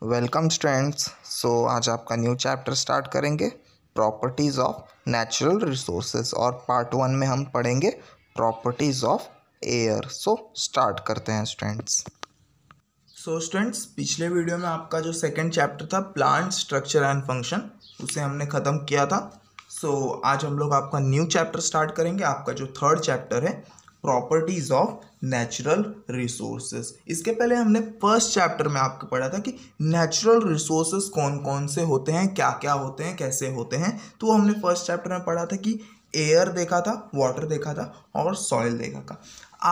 Welcome students. आज आपका new chapter start करेंगे, प्रॉपर्टीज़ ऑफ नेचुरल रिसोर्सेज, और पार्ट 1 में हम पढ़ेंगे प्रॉपर्टीज़ ऑफ एयर। स्टार्ट करते हैं स्टूडेंट्स। स्टूडेंट्स, पिछले वीडियो में आपका जो सेकंड चैप्टर था प्लांट स्ट्रक्चर एंड फंक्शन, उसे हमने ख़त्म किया था। आज हम लोग आपका न्यू चैप्टर स्टार्ट करेंगे, आपका जो थर्ड चैप्टर है प्रॉपर्टीज़ ऑफ नेचुरल रिसोर्सेज। इसके पहले हमने फर्स्ट चैप्टर में आपको पढ़ा था कि नेचुरल रिसोर्सेज कौन कौन से होते हैं, क्या क्या होते हैं, कैसे होते हैं। तो हमने फर्स्ट चैप्टर में पढ़ा था कि एयर देखा था, वाटर देखा था और सॉइल देखा था।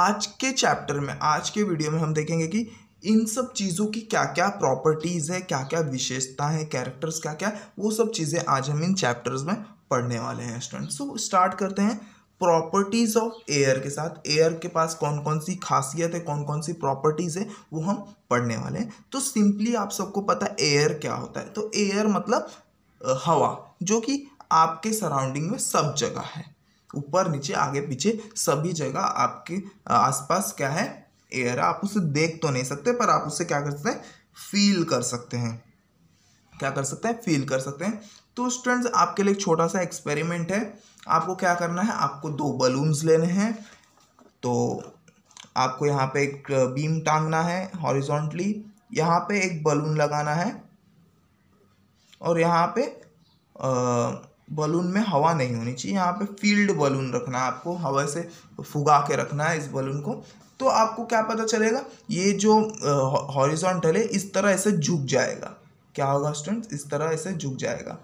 आज के चैप्टर में, आज के वीडियो में हम देखेंगे कि इन सब चीज़ों की क्या क्या प्रॉपर्टीज़ है, क्या क्या विशेषता है, कैरेक्टर्स क्या क्या, वो सब चीज़ें आज हम इन चैप्टर्स में पढ़ने वाले हैं स्टूडेंट्स। स्टार्ट करते हैं प्रॉपर्टीज़ ऑफ एयर के साथ। एयर के पास कौन कौन सी खासियत है, कौन कौन सी प्रॉपर्टीज़ है, वो हम पढ़ने वाले हैं। तो सिंपली आप सबको पता है एयर क्या होता है। तो एयर मतलब हवा, जो कि आपके सराउंडिंग में सब जगह है, ऊपर नीचे आगे पीछे सभी जगह आपके आसपास क्या है, एयर। आप उसे देख तो नहीं सकते, पर आप उसे क्या कर सकते हैं, फील कर सकते हैं। क्या कर सकते हैं, फील कर सकते हैं। तो स्टूडेंट्स, आपके लिए एक छोटा सा एक्सपेरिमेंट है। आपको क्या करना है, आपको 2 बलून्स लेने हैं। तो आपको यहाँ पे एक बीम टांगना है हॉरिजॉन्टली, यहाँ पे एक बलून लगाना है और यहाँ पे बलून में हवा नहीं होनी चाहिए, यहाँ पे फील्ड बलून रखना है। आपको हवा से फुगा के रखना है इस बलून को। तो आपको क्या पता चलेगा, ये जो हॉरिजॉन्टल है इस तरह ऐसे झुक जाएगा। क्या होगा स्टूडेंट्स, इस तरह ऐसे झुक जाएगा,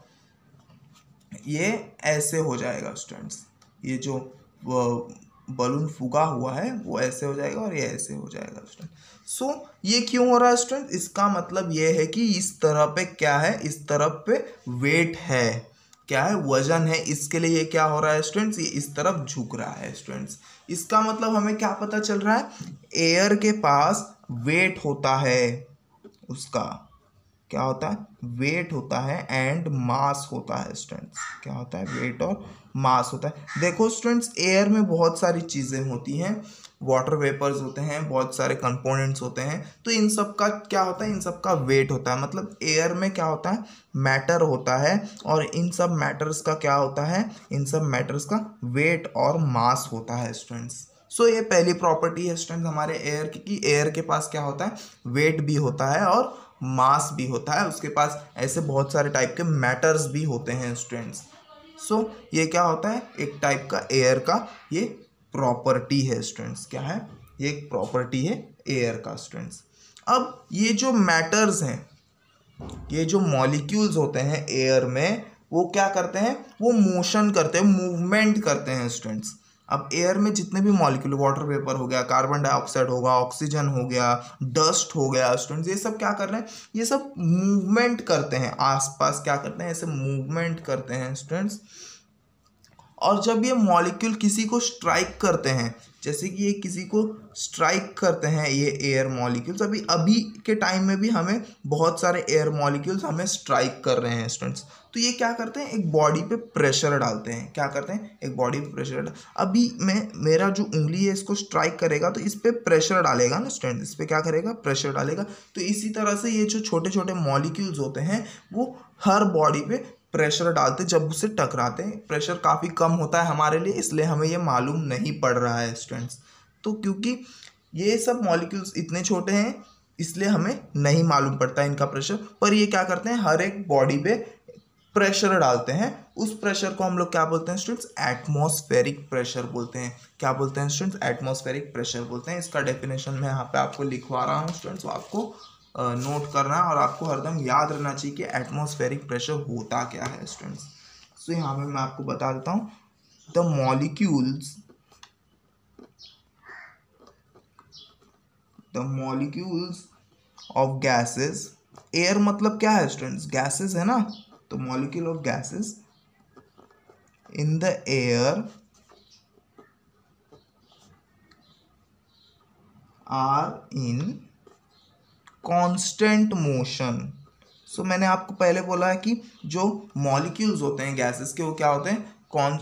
ये ऐसे हो जाएगा स्टूडेंट्स। ये जो बलून फुगा हुआ है वो ऐसे हो जाएगा और ये ऐसे हो जाएगा स्टूडेंट। ये क्यों हो रहा है स्टूडेंट, इसका मतलब ये है कि इस तरह पे क्या है, इस तरफ पे वेट है, क्या है, वजन है। इसके लिए ये क्या हो रहा है स्टूडेंट्स, ये इस तरफ झुक रहा है स्टूडेंट्स। इसका मतलब हमें क्या पता चल रहा है, एयर के पास वेट होता है, उसका क्या होता है, वेट होता है एंड मास होता है स्टूडेंट्स। क्या होता है, वेट और मास होता है। देखो स्टूडेंट्स, एयर में बहुत सारी चीज़ें होती हैं, वाटर वेपर्स होते हैं, बहुत सारे कंपोनेंट्स होते हैं। तो इन सब का क्या होता है, इन सब का वेट होता है। मतलब एयर में क्या होता है, मैटर होता है, और इन सब मैटर्स का क्या होता है, इन सब मैटर्स का वेट और मास होता है स्टूडेंट्स। ये पहली प्रॉपर्टी है स्टूडेंट्स हमारे एयर की, कि एयर के पास क्या होता है, वेट भी होता है और मास भी होता है। उसके पास ऐसे बहुत सारे टाइप के मैटर्स भी होते हैं स्टूडेंट्स। ये क्या होता है, एक टाइप का एयर का ये प्रॉपर्टी है स्टूडेंट्स। क्या है, ये एक प्रॉपर्टी है एयर का स्टूडेंट्स। अब ये जो मैटर्स हैं, ये जो मॉलिक्यूल्स होते हैं एयर में, वो क्या करते हैं, वो मोशन करते हैं, मूवमेंट करते हैं स्टूडेंट्स। अब एयर में जितने भी मॉलिक्यूल, वाटर वेपर हो गया, कार्बन डाइऑक्साइड होगा, ऑक्सीजन हो गया, डस्ट हो गया स्टूडेंट्स, ये सब क्या कर रहे हैं, ये सब मूवमेंट करते हैं आसपास। क्या करते हैं, ऐसे मूवमेंट करते हैं स्टूडेंट्स। और जब ये मॉलिक्यूल किसी को स्ट्राइक करते हैं, जैसे कि ये किसी को स्ट्राइक करते हैं, ये एयर मॉलिक्यूल्स, अभी के टाइम में भी हमें बहुत सारे एयर मॉलिक्यूल्स हमें स्ट्राइक कर रहे हैं स्टूडेंट्स। तो ये क्या करते हैं, एक बॉडी पे प्रेशर डालते हैं। क्या करते हैं, एक बॉडी पे प्रेशर अभी मेरा जो उंगली है इसको स्ट्राइक करेगा तो इस पर प्रेशर डालेगा ना स्टूडेंट, इस पर क्या करेगा, प्रेशर डालेगा। तो इसी तरह से ये जो छोटे छोटे मॉलिक्यूल्स होते हैं वो हर बॉडी पे प्रेशर डालते, जब उससे टकराते हैं प्रेशर काफ़ी कम होता है हमारे लिए, इसलिए हमें ये मालूम नहीं पड़ रहा है स्टूडेंट्स। तो क्योंकि ये सब मॉलिक्यूल्स इतने छोटे हैं इसलिए हमें नहीं मालूम पड़ता है इनका प्रेशर। पर ये क्या करते हैं, हर एक बॉडी पे प्रेशर डालते हैं। उस प्रेशर को हम लोग क्या बोलते हैं स्टूडेंट्स, एटमॉस्फेरिक प्रेशर बोलते हैं। क्या बोलते हैं स्टूडेंट्स, एटमॉस्फेरिक प्रेशर बोलते हैं। इसका डेफिनेशन मैं यहाँ पे आपको लिखवा रहा हूँ स्टूडेंट्स, आपको नोट करना है और आपको हरदम याद रहना चाहिए कि एटमॉस्फेरिक प्रेशर होता क्या है स्टूडेंट्स। यहाँ पे मैं आपको बता देता हूँ, the molecules of gases, air मतलब क्या है स्टूडेंट्स, गैसेस है ना। तो molecule of gases in the air are in constant motion. मैंने आपको पहले बोला है कि जो मॉलिक्यूल्स होते हैं गैसेस के, वो क्या होते हैं,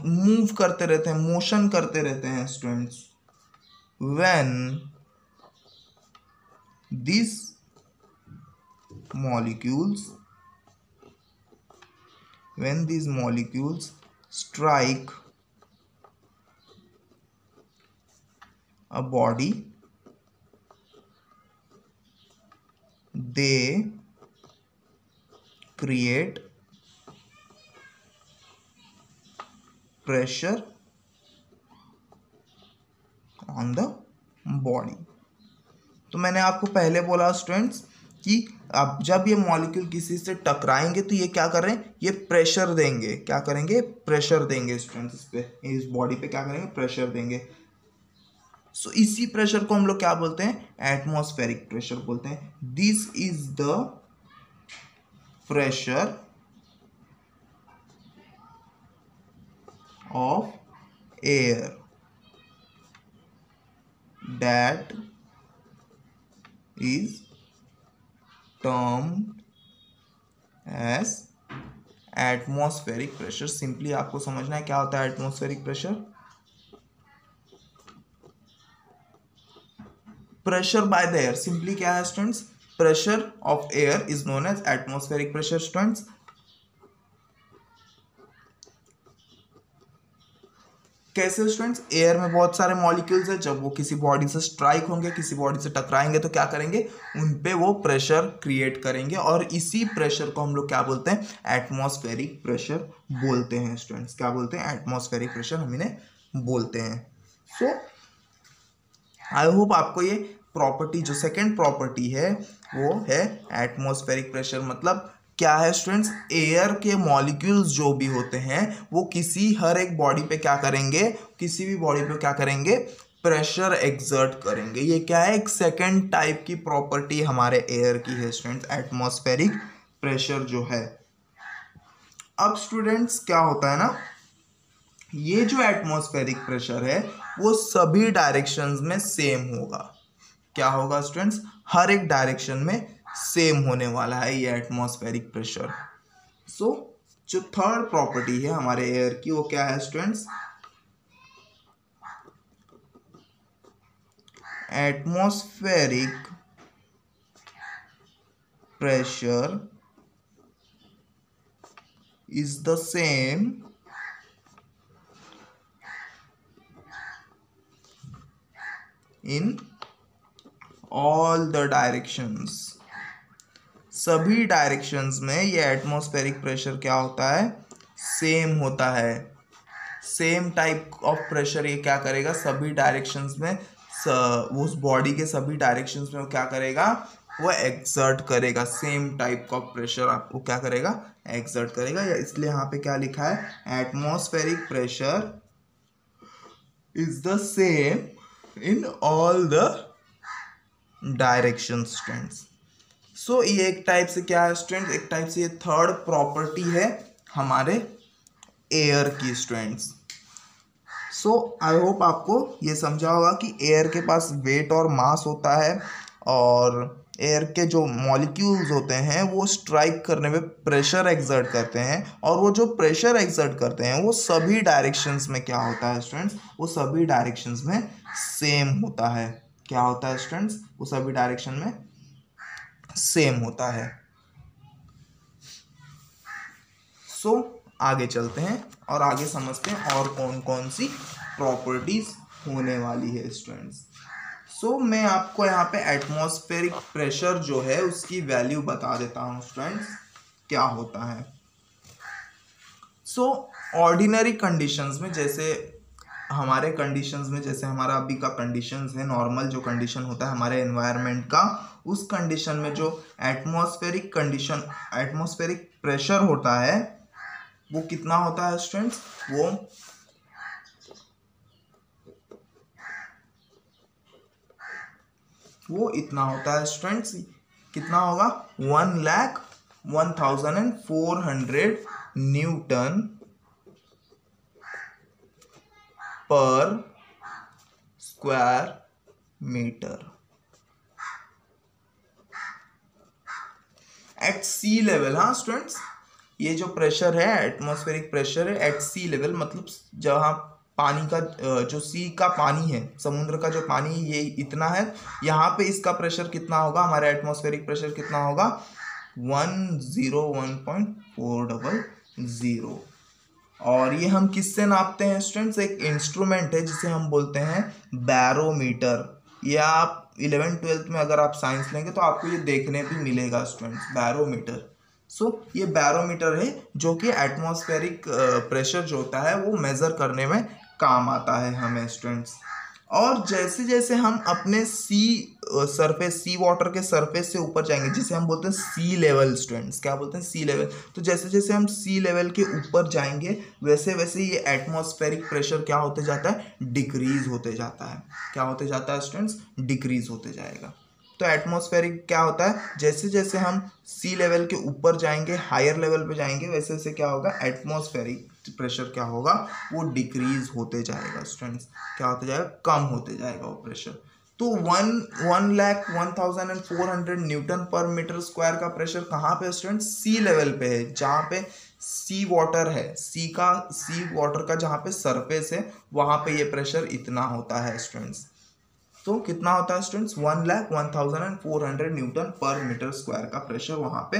मूव करते रहते हैं, मोशन करते रहते हैं students. When this molecules strike a body, they create pressure on the body। तो मैंने आपको पहले बोला स्टूडेंट्स कि अब जब ये मॉलिक्यूल किसी से टकराएंगे तो ये क्या कर रहे हैं, ये प्रेशर देंगे। क्या करेंगे, प्रेशर देंगे स्टूडेंट्स। इस पे, इस बॉडी पे क्या करेंगे, प्रेशर देंगे। सो इसी प्रेशर को हम लोग क्या बोलते हैं, एटमॉस्फेरिक प्रेशर बोलते हैं। This is the pressure of air that is termed as atmospheric pressure। Simply आपको समझना है क्या होता है atmospheric pressure. Pressure by the air, simply क्या है students, pressure of air is known as atmospheric pressure students. कैसे स्टूडेंट्स, एयर में बहुत सारे मॉलिक्यूल्स है, जब वो किसी बॉडी से स्ट्राइक होंगे, किसी बॉडी से टकराएंगे तो क्या करेंगे, उन पे वो प्रेशर क्रिएट करेंगे और इसी प्रेशर को हम लोग क्या बोलते हैं, एटमॉस्फेरिक प्रेशर बोलते हैं स्टूडेंट्स। क्या बोलते हैं, एटमॉस्फेरिक प्रेशर हम इन्हें बोलते हैं। सो आई होप आपको ये प्रॉपर्टी, जो सेकेंड प्रॉपर्टी है वो है एटमॉस्फेरिक प्रेशर। मतलब क्या है स्टूडेंट्स, एयर के मॉलिक्यूल्स जो भी होते हैं वो किसी हर एक बॉडी पे क्या करेंगे, किसी भी बॉडी पे क्या करेंगे, प्रेशर एक्सर्ट करेंगे। ये क्या है, एक सेकेंड टाइप की प्रॉपर्टी हमारे एयर की है स्टूडेंट्स, एटमॉस्फेरिक प्रेशर जो है। अब स्टूडेंट्स क्या होता है ना, ये जो एटमॉस्फेरिक प्रेशर है वो सभी डायरेक्शंस में सेम होगा। क्या होगा स्टूडेंट्स, हर एक डायरेक्शन में सेम होने वाला है ये एटमॉस्फेरिक प्रेशर। सो जो थर्ड प्रॉपर्टी है हमारे एयर की वो क्या है students, atmospheric pressure is the same in all the directions. सभी डायरेक्शंस में ये एटमॉस्फेरिक प्रेशर क्या होता है, सेम होता है। सेम टाइप ऑफ प्रेशर ये क्या करेगा, सभी डायरेक्शंस में, उस बॉडी के सभी डायरेक्शंस में वो क्या करेगा, वो एक्सर्ट करेगा। सेम टाइप ऑफ प्रेशर आपको क्या करेगा, एक्सर्ट करेगा। या इसलिए यहाँ पे क्या लिखा है, atmospheric pressure is the same in all the direction students. So ये एक टाइप से क्या है स्टूडेंट्स, एक टाइप से ये थर्ड प्रॉपर्टी है हमारे एयर की स्टूडेंट्स। सो आई होप आपको ये समझा होगा कि एयर के पास वेट और मास होता है और एयर के जो मॉलिक्यूल्स होते हैं वो स्ट्राइक करने में प्रेशर एक्सर्ट करते हैं और वो जो प्रेशर एक्सर्ट करते हैं वो सभी डायरेक्शंस में क्या होता है स्टूडेंट्स, वो सभी डायरेक्शंस में सेम होता है। क्या होता है स्टूडेंट्स, वो सभी डायरेक्शन में सेम होता है। सो आगे चलते हैं और आगे समझते हैं और कौन कौन सी प्रॉपर्टीज होने वाली है स्टूडेंट्स। सो मैं आपको यहाँ पे एटमॉस्फेरिक प्रेशर जो है उसकी वैल्यू बता देता हूँ स्टूडेंट्स, क्या होता है। सो ऑर्डिनरी कंडीशंस में, जैसे हमारे कंडीशंस में, जैसे हमारा अभी का कंडीशंस है, नॉर्मल जो कंडीशन होता है हमारे एनवायरनमेंट का, उस कंडीशन में जो एटमॉस्फेरिक कंडीशन, एटमॉस्फेरिक प्रेशर होता है वो कितना होता है स्टूडेंट्स, वो इतना होता है स्टूडेंट्स। कितना होगा, 1,01,400 न्यूटन पर स्क्वायर मीटर एट सी लेवल। हाँ स्टूडेंट्स, ये जो प्रेशर है एटमॉस्फेरिक प्रेशर है एट सी लेवल, मतलब जहाँ पानी का जो सी का पानी है, समुद्र का जो पानी ये इतना है, यहाँ पे इसका प्रेशर कितना होगा, हमारा एटमॉस्फेरिक प्रेशर कितना होगा, 101.400। और ये हम किससे नापते हैं स्टूडेंट्स? एक इंस्ट्रूमेंट है जिसे हम बोलते हैं बैरोमीटर। ये आप 11th-12th में अगर आप साइंस लेंगे तो आपको ये देखने भी मिलेगा स्टूडेंट्स, बैरोमीटर। ये बैरोमीटर है जो कि एटमॉस्फेरिक प्रेशर जो होता है वो मेज़र करने में काम आता है हमें स्टूडेंट्स। और जैसे जैसे हम अपने सी वाटर के सरफेस से ऊपर जाएंगे, जिसे हम बोलते हैं सी लेवल स्टूडेंट्स, क्या बोलते हैं? सी लेवल। तो जैसे जैसे हम सी लेवल के ऊपर जाएंगे वैसे वैसे ये एटमॉस्फेरिक प्रेशर क्या होते जाता है? डिक्रीज होते जाता है। क्या होते जाता है स्टूडेंट्स? डिक्रीज होते जाएगा। तो एटमॉस्फेरिक क्या होता है? जैसे जैसे हम सी लेवल के ऊपर जाएंगे, हायर लेवल पे जाएंगे, वैसे वैसे क्या होगा? एटमॉस्फेरिक प्रेशर क्या होगा? वो डिक्रीज होते जाएगा स्टूडेंट्स। क्या होते जाएगा? कम होते जाएगा वो प्रेशर। तो 1,01,400 न्यूटन पर मीटर स्क्वायर का प्रेशर कहाँ पे स्टूडेंट्स? सी लेवल पे है, जहाँ पे सी वाटर है, सी वाटर का जहाँ पे सरफेस है वहाँ पे ये प्रेशर इतना होता है स्टूडेंट्स। तो कितना होता है स्टूडेंट्स? 1,01,400 न्यूटन पर मीटर स्क्वायर का प्रेशर वहाँ पे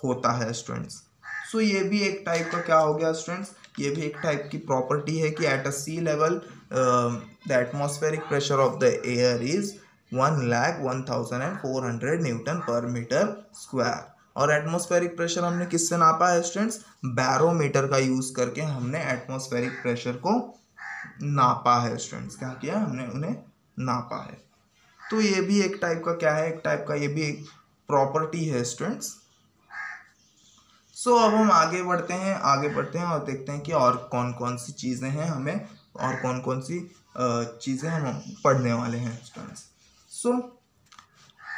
होता है स्टूडेंट्स। ये भी एक टाइप का क्या हो गया स्टूडेंट्स? ये भी एक टाइप की प्रॉपर्टी है कि at a sea level the atmospheric pressure of the air is 1,01,400 newton पर मीटर स्क्वायर। और एटमॉस्फेरिक प्रेशर हमने किससे नापा है स्टूडेंट्स? बैरोमीटर का यूज करके हमने एटमॉस्फेरिक प्रेशर को नापा है स्टूडेंट्स। क्या किया हमने? उन्हें नापा है। तो ये भी एक टाइप का क्या है? एक टाइप का ये भी एक प्रॉपर्टी है स्टूडेंट्स। अब हम आगे बढ़ते हैं और देखते हैं कि और कौन कौन सी चीज़ें हैं हमें, और कौन कौन सी चीज़ें हम पढ़ने वाले हैं स्टूडेंट्स।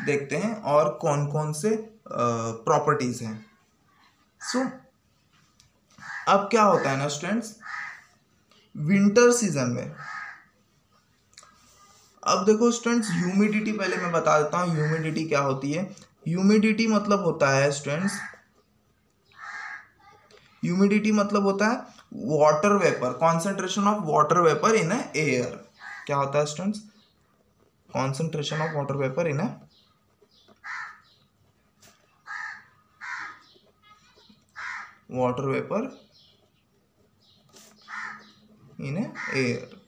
देखते हैं और कौन कौन से प्रॉपर्टीज़ हैं। अब क्या होता है ना स्टूडेंट्स, विंटर सीजन में, अब देखो स्टूडेंट्स, ह्यूमिडिटी पहले मैं बता देता हूँ ह्यूमिडिटी क्या होती है। ह्यूमिडिटी मतलब होता है स्टूडेंट्स, ह्यूमिडिटी मतलब होता है water vapour, concentration of water vapour in air. क्या होता है students? Concentration of water vapour in water vapour in air.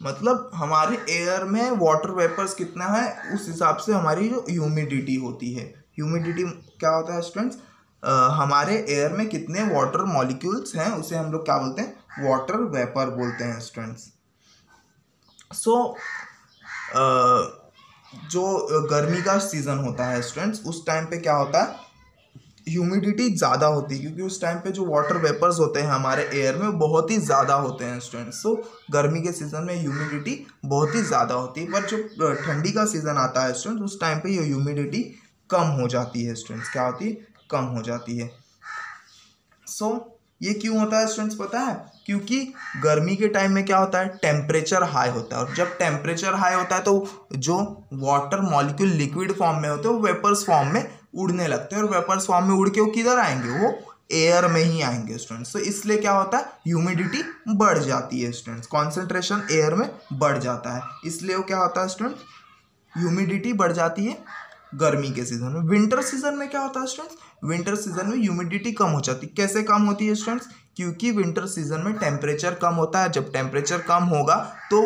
मतलब हमारे एयर में वाटर वेपर्स कितना है उस हिसाब से हमारी जो ह्यूमिडिटी होती है। ह्यूमिडिटी क्या होता है स्टूडेंट्स? हमारे एयर में कितने वाटर मॉलिक्यूल्स हैं उसे हम लोग क्या बोलते हैं? वाटर वेपर बोलते हैं स्टूडेंट्स। जो गर्मी का सीजन होता है स्टूडेंट्स, उस टाइम पे क्या होता है? ह्यूमिडिटी ज़्यादा होती है, क्योंकि उस टाइम पे जो वाटर वेपर्स होते हैं हमारे एयर में बहुत ही ज़्यादा होते हैं स्टूडेंट्स। गर्मी के सीज़न में ह्यूमिडिटी बहुत ही ज़्यादा होती है, पर जो ठंडी का सीज़न आता है स्टूडेंट्स, उस टाइम पे ये ह्यूमिडिटी कम हो जाती है स्टूडेंट्स। क्या होती है? कम हो जाती है। ये क्यों होता है स्टूडेंट्स पता है? क्योंकि गर्मी के टाइम में क्या होता है? टेम्परेचर हाई होता है, और जब टेम्परेचर हाई होता है तो जो वाटर मॉलिक्यूल लिक्विड फॉर्म में होते हैं वो वेपर्स फॉर्म में उड़ने लगते हैं, और वेपर्स फॉर्म में उड़ के वो किधर आएंगे? वो एयर में ही आएंगे स्टूडेंट्स। इसलिए क्या होता है? ह्यूमिडिटी बढ़ जाती है स्टूडेंट्स, कॉन्सेंट्रेशन एयर में बढ़ जाता है, इसलिए वो क्या होता है स्टूडेंट्स? ह्यूमिडिटी बढ़ जाती है गर्मी के सीजन में। विंटर सीजन में क्या होता है स्टूडेंट्स? विंटर सीजन में ह्यूमिडिटी कम हो जाती है। कैसे कम होती है स्टूडेंट्स? क्योंकि विंटर सीजन में टेम्परेचर कम होता है। जब टेम्परेचर कम होगा तो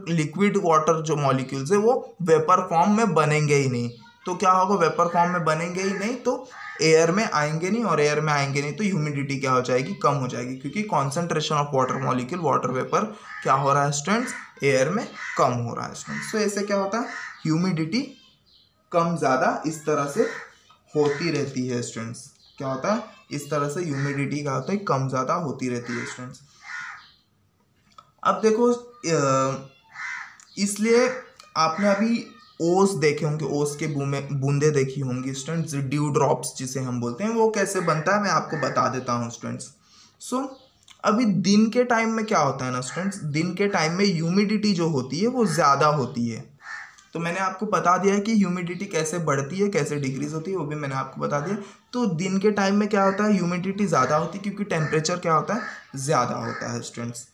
लिक्विड वाटर जो मॉलिक्यूल्स है वो वेपर फॉर्म में बनेंगे ही नहीं। तो क्या होगा? वेपर फॉर्म में बनेंगे ही नहीं तो एयर में आएंगे नहीं, और एयर में आएंगे नहीं तो ह्यूमिडिटी क्या हो जाएगी? कम हो जाएगी, क्योंकि concentration of water molecule, water vapour क्या हो रहा है स्टूडेंट्स? एयर में कम हो रहा है स्टूडेंट्स। ऐसे क्या होता है? ह्यूमिडिटी कम ज़्यादा इस तरह से होती रहती है स्टूडेंट्स। क्या होता है? इस तरह से ह्यूमिडिटी क्या होता है? कम ज़्यादा होती रहती है स्टूडेंट्स। अब देखो, इसलिए आपने अभी ओस देखे होंगे, ओस के बूंदे देखी होंगी स्टूडेंट्स, ड्यू ड्रॉप्स जिसे हम बोलते हैं। वो कैसे बनता है मैं आपको बता देता हूँ स्टूडेंट्स। अभी दिन के टाइम में क्या होता है ना स्टूडेंट्स, दिन के टाइम में ह्यूमिडिटी जो होती है वो ज़्यादा होती है। तो मैंने आपको बता दिया है कि ह्यूमिडिटी कैसे बढ़ती है, कैसे डिक्रीज होती है, वो भी मैंने आपको बता दिया। तो दिन के टाइम में क्या होता है? ह्यूमिडिटी ज़्यादा होती है, क्योंकि टेम्परेचर क्या होता है? ज़्यादा होता है स्टूडेंट्स।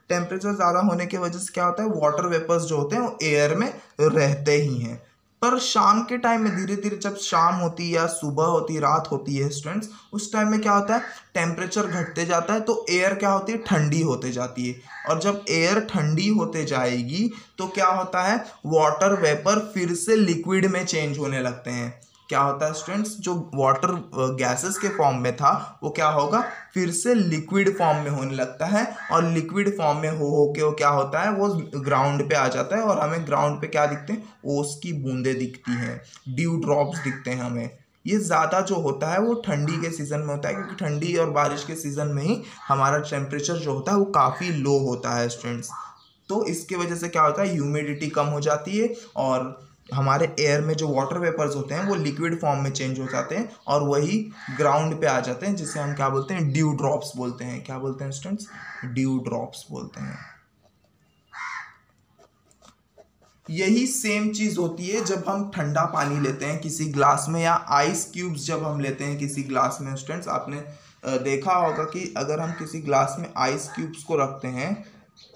टेम्परेचर ज़्यादा होने की वजह से क्या होता है? वाटर वेपर्स जो होते हैं वो एयर में रहते ही हैं। पर शाम के टाइम में धीरे धीरे जब शाम होती है या सुबह होती है, रात होती है स्टूडेंट्स, उस टाइम में क्या होता है, टेम्परेचर घटते जाता है, तो एयर क्या होती है, ठंडी होते जाती है। और जब एयर ठंडी होते जाएगी तो क्या होता है, वाटर वेपर फिर से लिक्विड में चेंज होने लगते हैं। क्या होता है स्टूडेंट्स, जो वाटर गैसेस के फॉर्म में था वो क्या होगा, फिर से लिक्विड फॉर्म में होने लगता है। और लिक्विड फॉर्म में हो के वो क्या होता है, वो ग्राउंड पे आ जाता है और हमें ग्राउंड पे क्या दिखते हैं, ओस की बूंदें दिखती हैं, ड्यू ड्रॉप्स दिखते हैं हमें। ये ज़्यादा जो होता है वो ठंडी के सीज़न में होता है, क्योंकि ठंडी और बारिश के सीज़न में ही हमारा टेम्परेचर जो होता है वो काफ़ी लो होता है स्टूडेंट्स। तो इसकी वजह से क्या होता है, ह्यूमिडिटी कम हो जाती है और हमारे एयर में जो वाटर वेपर्स होते हैं वो लिक्विड फॉर्म में चेंज हो जाते हैं और वही ग्राउंड पे आ जाते हैं, जिसे हम क्या बोलते हैं, ड्यू ड्रॉप्स बोलते हैं। क्या बोलते हैं स्टूडेंट्स, ड्यू ड्रॉप्स बोलते हैं। यही सेम चीज होती है जब हम ठंडा पानी लेते हैं किसी ग्लास में, या आइस क्यूब्स जब हम लेते हैं किसी ग्लास में। स्टूडेंट्स आपने देखा होगा कि अगर हम किसी ग्लास में आइस क्यूब्स को रखते हैं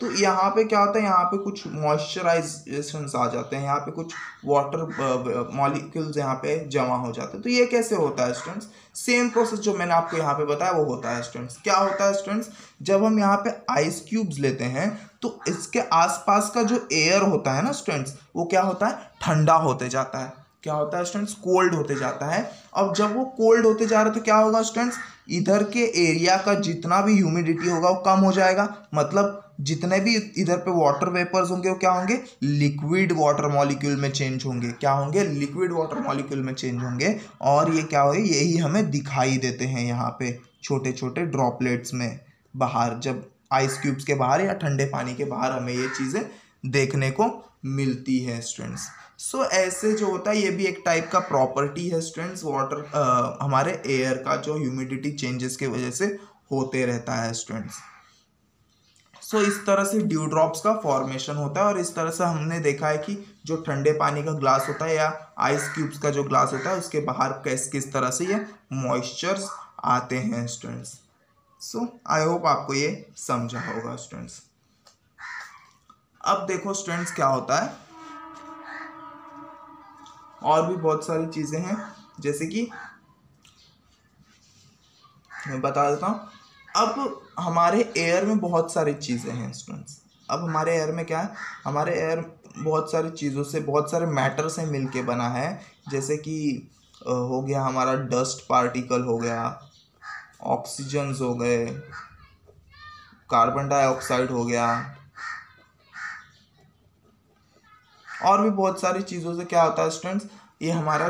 तो यहाँ पे क्या होता है, यहाँ पे कुछ मॉइस्चराइजेशंस आ जाते हैं, यहाँ पे कुछ वाटर मॉलिक्यूल्स यहाँ पे जमा हो जाते हैं। तो ये कैसे होता है स्टूडेंट्स, सेम प्रोसेस जो मैंने आपको यहाँ पे बताया वो होता है स्टूडेंट्स। क्या होता है स्टूडेंट्स, जब हम यहाँ पे आइस क्यूब्स लेते हैं तो इसके आसपास का जो एयर होता है ना स्टूडेंट्स, वो क्या होता है, ठंडा होते जाता है। क्या होता है स्टूडेंट्स, कोल्ड होते जाता है। अब जब वो कोल्ड होते जा रहा है तो क्या होगा स्टूडेंट्स, इधर के एरिया का जितना भी ह्यूमिडिटी होगा वो कम हो जाएगा, मतलब जितने भी इधर पे वाटर वेपर्स होंगे वो क्या होंगे, लिक्विड वाटर मॉलिक्यूल में चेंज होंगे। क्या होंगे, लिक्विड वाटर मॉलिक्यूल में चेंज होंगे। और ये क्या होगा, यही हमें दिखाई देते हैं यहाँ पे छोटे छोटे ड्रॉपलेट्स में बाहर, जब आइस क्यूब्स के बाहर या ठंडे पानी के बाहर हमें ये चीज़ें देखने को मिलती है स्टूडेंट्स। सो ऐसे जो होता है ये भी एक टाइप का प्रॉपर्टी है स्टूडेंट्स, वाटर हमारे एयर का जो ह्यूमिडिटी चेंजेस के वजह से होते रहता है स्टूडेंट्स। सो इस तरह से ड्यू ड्रॉप्स का फॉर्मेशन होता है। और इस तरह से हमने देखा है कि जो ठंडे पानी का ग्लास होता है या आइस क्यूब्स का जो ग्लास होता है उसके बाहर किस तरह से ये मॉइस्चर्स आते हैं स्टूडेंट्स। सो आई होप आपको ये समझा होगा स्टूडेंट्स। अब देखो स्टूडेंट्स क्या होता है, और भी बहुत सारी चीज़ें हैं, जैसे कि मैं बता देता हूँ। अब हमारे एयर में बहुत सारी चीज़ें हैं स्टूडेंट्स। अब हमारे एयर में क्या है, हमारे एयर बहुत सारी चीज़ों से, बहुत सारे मैटर से मिलके बना है। जैसे कि हो गया हमारा डस्ट पार्टिकल हो गया, ऑक्सीजन्स हो गए, कार्बन डाइऑक्साइड हो गया, और भी बहुत सारी चीज़ों से क्या होता है स्टूडेंट्स, ये हमारा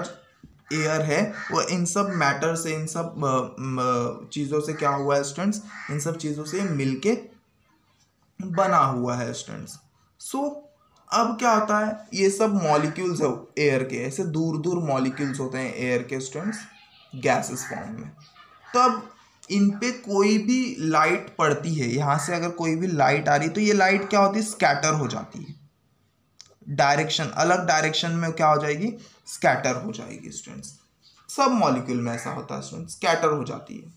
एयर है वो इन सब मैटर से, इन सब चीज़ों से क्या हुआ है स्टूडेंट्स, इन सब चीज़ों से मिलके बना हुआ है स्टूडेंट्स। सो अब क्या होता है, ये सब मॉलिक्यूल्स है एयर के, ऐसे दूर दूर मॉलिक्यूल्स होते हैं एयर के स्टूडेंट्स, गैसेस फॉर्म में। तो अब इन पे कोई भी लाइट पड़ती है, यहाँ से अगर कोई भी लाइट आ रही तो ये लाइट क्या होती है, स्कैटर हो जाती है, डायरेक्शन, अलग डायरेक्शन में क्या हो जाएगी, स्कैटर हो जाएगी स्टूडेंट्स। सब मॉलिक्यूल में ऐसा होता है स्टूडेंट्स, स्कैटर हो जाती है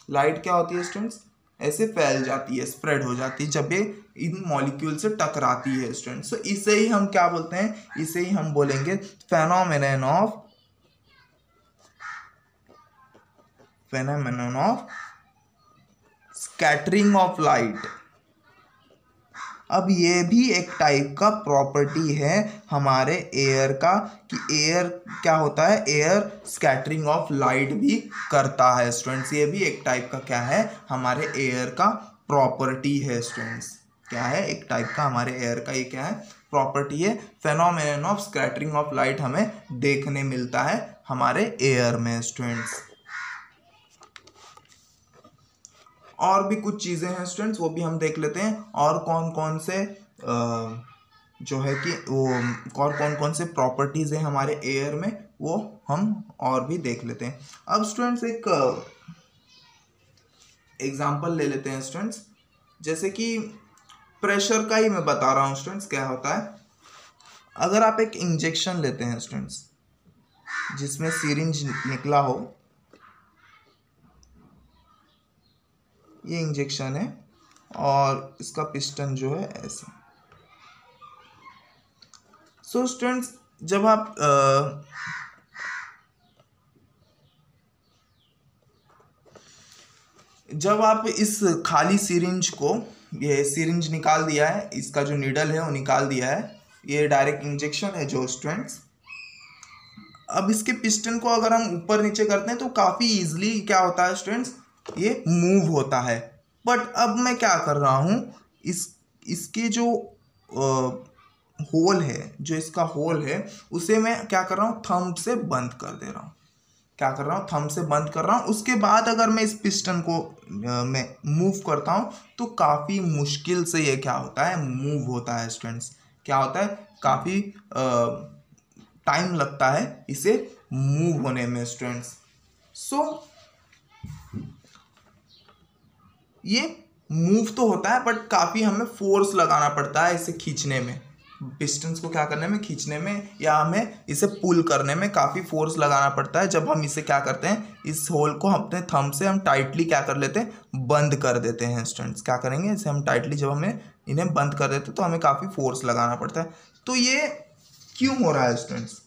लाइट। क्या होती है स्टूडेंट्स, ऐसे फैल जाती है, स्प्रेड हो जाती है जब ये इन मॉलिक्यूल से टकराती है स्टूडेंट्स। तो इसे ही हम क्या बोलते हैं, इसे ही हम बोलेंगे phenomenon of scattering of light. अब ये भी एक टाइप का प्रॉपर्टी है हमारे एयर का, कि एयर क्या होता है, एयर स्कैटरिंग ऑफ लाइट भी करता है स्टूडेंट्स। ये भी एक टाइप का क्या है, हमारे एयर का प्रॉपर्टी है स्टूडेंट्स। क्या है, एक टाइप का हमारे एयर का ये क्या है, प्रॉपर्टी है। Phenomenon of scattering of light हमें देखने मिलता है हमारे एयर में स्टूडेंट्स। और भी कुछ चीज़ें हैं स्टूडेंट्स, वो भी हम देख लेते हैं। और कौन कौन से जो है कि वो और कौन कौन से प्रॉपर्टीज़ हैं हमारे एयर में, वो हम और भी देख लेते हैं। अब स्टूडेंट्स एक एग्जांपल ले लेते हैं स्टूडेंट्स, जैसे कि प्रेशर का ही मैं बता रहा हूँ स्टूडेंट्स। क्या होता है, अगर आप एक इंजेक्शन लेते हैं स्टूडेंट्स जिसमें सिरिंज निकला हो, ये इंजेक्शन है और इसका पिस्टन जो है ऐसा। सो स्टूडेंट्स जब आप इस खाली सिरिंज को, ये सिरिंज निकाल दिया है, इसका जो नीडल है वो निकाल दिया है, ये डायरेक्ट इंजेक्शन है जो स्टूडेंट्स। अब इसके पिस्टन को अगर हम ऊपर नीचे करते हैं तो काफ़ी इजीली क्या होता है स्टूडेंट्स, ये मूव होता है। बट अब मैं क्या कर रहा हूँ, इसके जो होल है, जो इसका होल है उसे मैं क्या कर रहा हूँ, थंब से बंद कर दे रहा हूँ। क्या कर रहा हूँ, थंब से बंद कर रहा हूँ। उसके बाद अगर मैं इस पिस्टन को मैं मूव करता हूँ तो काफ़ी मुश्किल से ये क्या होता है, मूव होता है स्टूडेंट्स। क्या होता है, काफ़ी टाइम लगता है इसे मूव होने में स्टूडेंट्स। सो ये मूव तो होता है बट काफ़ी हमें फोर्स लगाना पड़ता है इसे खींचने में, पिस्टन्स को क्या करने में, खींचने में, या हमें इसे पुल करने में काफ़ी फोर्स लगाना पड़ता है। जब हम इसे क्या करते हैं, इस होल को अपने थंब से हम टाइटली क्या कर लेते हैं, बंद कर देते हैं स्टूडेंट्स। क्या करेंगे, इसे हम टाइटली जब हमें इन्हें बंद कर देते हैं तो हमें काफ़ी फोर्स लगाना पड़ता है। तो ये क्यों हो रहा है स्टूडेंट्स,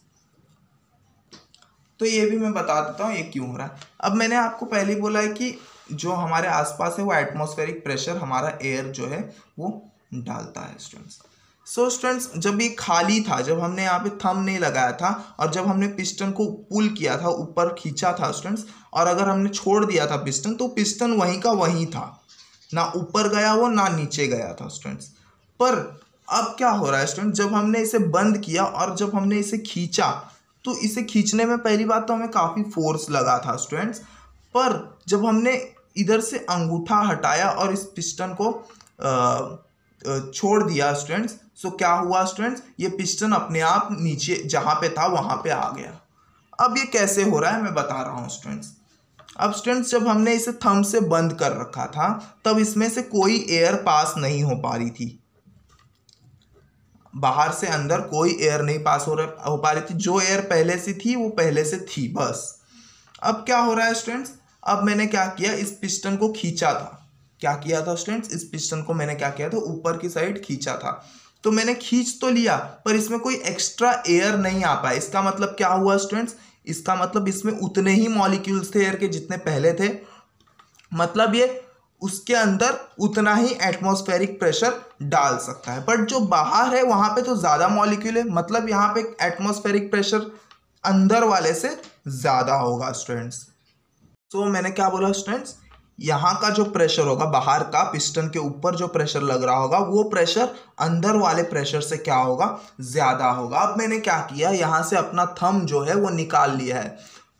तो ये भी मैं बता देता हूँ ये क्यों हो रहा है। अब मैंने आपको पहले ही बोला है कि जो हमारे आसपास है वो एटमॉस्फेरिक प्रेशर हमारा एयर जो है वो डालता है स्टूडेंट्स। सो स्टूडेंट्स, जब ये खाली था, जब हमने यहाँ पे थंब नहीं लगाया था और जब हमने पिस्टन को पुल किया था, ऊपर खींचा था स्टूडेंट्स, और अगर हमने छोड़ दिया था पिस्टन तो पिस्टन वहीं का वहीं था, ना ऊपर गया वो ना नीचे गया था स्टूडेंट्स। पर अब क्या हो रहा है स्टूडेंट, जब हमने इसे बंद किया और जब हमने इसे खींचा तो इसे खींचने में पहली बात तो हमें काफ़ी फोर्स लगा था स्टूडेंट्स। पर जब हमने इधर से अंगूठा हटाया और इस पिस्टन को छोड़ दिया स्टूडेंट्स, सो क्या हुआ स्टूडेंट्स, ये पिस्टन अपने आप नीचे जहाँ पे था वहाँ पे आ गया। अब ये कैसे हो रहा है मैं बता रहा हूँ स्टूडेंट्स। अब स्टूडेंट्स, जब हमने इसे थंब से बंद कर रखा था तब इसमें से कोई एयर पास नहीं हो पा रही थी, बाहर से अंदर कोई एयर नहीं पास हो पा रही थी। जो एयर पहले से थी वो पहले से थी बस। अब क्या हो रहा है स्टूडेंट्स, अब मैंने क्या किया, इस पिस्टन को खींचा था। क्या किया था स्टूडेंट्स, इस पिस्टन को मैंने क्या किया था, ऊपर की साइड खींचा था। तो मैंने खींच तो लिया पर इसमें कोई एक्स्ट्रा एयर नहीं आ पाया। इसका मतलब क्या हुआ स्टूडेंट्स, इसका मतलब इसमें उतने ही मॉलिक्यूल्स थे एयर के जितने पहले थे, मतलब ये उसके अंदर उतना ही एटमॉस्फेरिक प्रेशर डाल सकता है। बट जो बाहर है वहां पे तो ज़्यादा मॉलिक्यूल है, मतलब यहाँ पे एटमॉस्फेरिक प्रेशर अंदर वाले से ज़्यादा होगा स्टूडेंट्स। तो मैंने क्या बोला स्टूडेंट्स, यहाँ का जो प्रेशर होगा, बाहर का पिस्टन के ऊपर जो प्रेशर लग रहा होगा वो प्रेशर अंदर वाले प्रेशर से क्या होगा, ज़्यादा होगा। अब मैंने क्या किया, यहाँ से अपना थंब जो है वो निकाल लिया है।